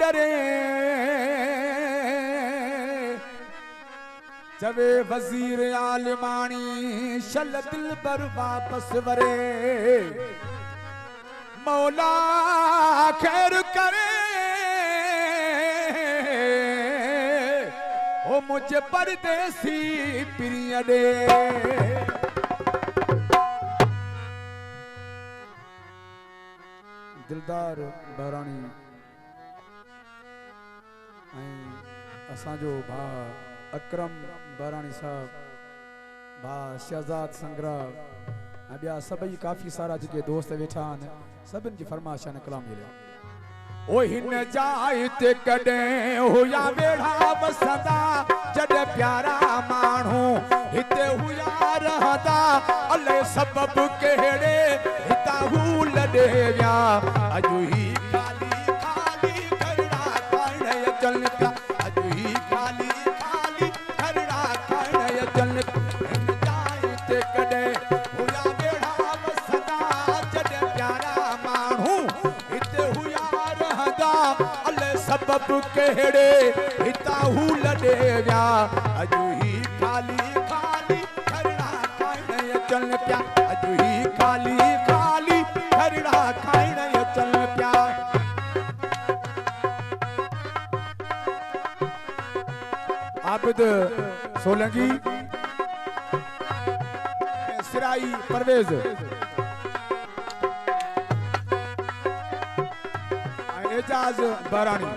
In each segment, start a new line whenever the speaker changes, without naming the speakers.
डरे चवे वजीर आलमानी शल दिल पर वापस वरे मौला खैर करे ओ मुझे परदेसी प्रिय दे दिलदार बहरानी असांजो भा अकरम बहरानी साहब भा शहजाद संग्रह ॿिया सभई काफ़ी सारा जेके दोस्त वेठा आहिनि सभिनि जी फरमाइश न कलाम मिलियो ओ हिन जाए ते कॾहिं हुया वेड़ा बसंदा जॾहिं प्यारा माण्हू हिते हुया रहंदा अले सबब कहिड़े हितां हू लॾे विया अॼु ही खाली खाली घरड़ा खाइण अचनि पिया अॼु ही खाली खाली घरड़ा खाइण अचनि हिन जाए ते कॾहिं हुया वेड़ा बसंदा जॾहिं प्यारा माण्हू हिते हुया रहंदा अले सबब कहिड़े हितां हू लॾे विया अॼु ही खाली खाली घरड़ा खाइण अचनि पिया अॼु ही खाली खाली घरड़ा खाइण अचनि पिया आबिद सोलंकी सिराई परवेज एजाज बहरानी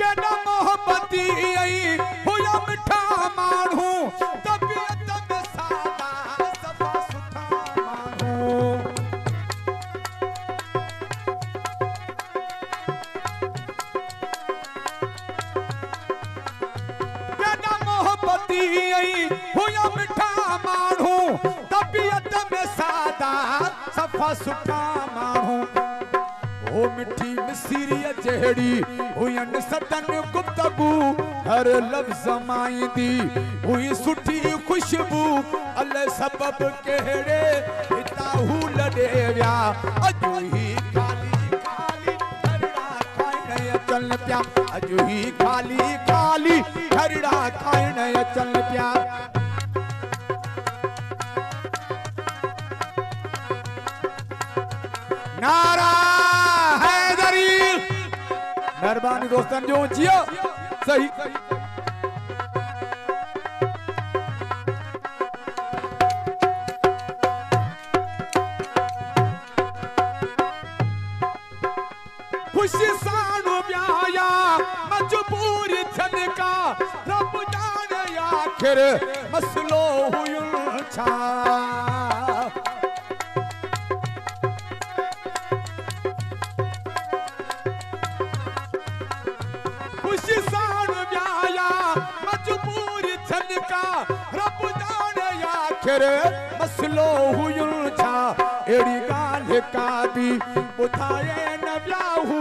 केॾा मोहब्बती हुया मिठा माण्हू तबियत में सादा सफ़ा सुठा माण्हू केॾा मोहब्बती हुया मिठा माण्हू तबियत में सादा सफ़ा सुठा माण्हू ओ मिठी मिसिरीअ जहिड़ी हुयनि सदन गुफ्तगू हर लफ़्ज़ माईंदी हुई सुठी खुशबू अले सबब कहिड़े हितां हू लॾे विया अॼु ही खाली खाली घरड़ा खाइण अचनि पिया अॼु ही खाली खाली घरड़ा खाइण अचनि पिया नारा हैदरी मेहरबानी दोस्तन जो जियो सही खुशी साणु ब्याया मजबूर थियनि का रब जाने आखिर मसलो हुयुनि छा मसलो हुयुनि छा अहिड़ी ॻाल्हि का बि ॿुधाए न वियाहू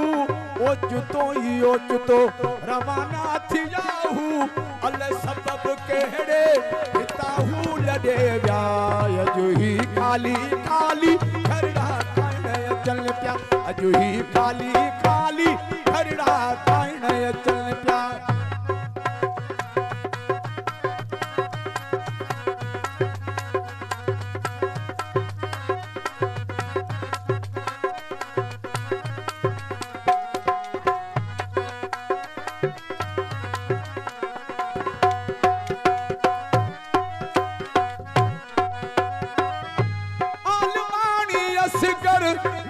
ओचितो ई ओचितो रवाना थी वियाहू अले सबब कहिड़े हितां हू लॾे विया अॼु ही खाली खाली घरड़ा खाइण अचनि पिया अॼु ही खाली खाली घरड़ा खाइण अचनि पिया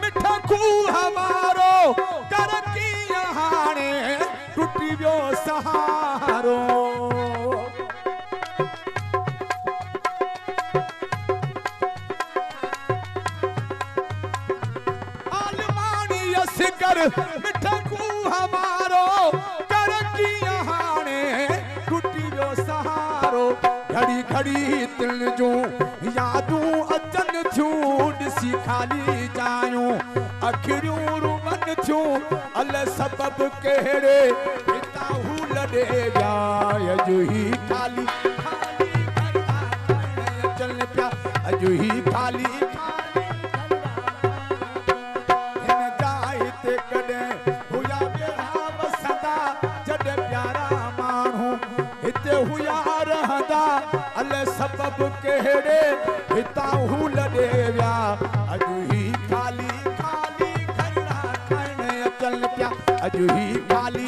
मिठा खूह हमारो कर की हाणे टुटी वियो सहारो आलमानी असगर मिठा खूह हमारो कर की हाणे टुटी वियो सहारो घड़ी घड़ी दिल जो यादूं अचनि थियूं ॾिसी खाली जायूं अखियूं रुमनि थियूं अले सबब कहिड़े हितां हू लॾे विया अॼु ही खाली खाली घरड़ा खाइण अचनि पिया अॼु ही खाली खाली सबब कहिड़े हितां हू लॾे विया अॼु ही खाली खाली घड़ा खाइण अचनि पिया अॼु ही खाली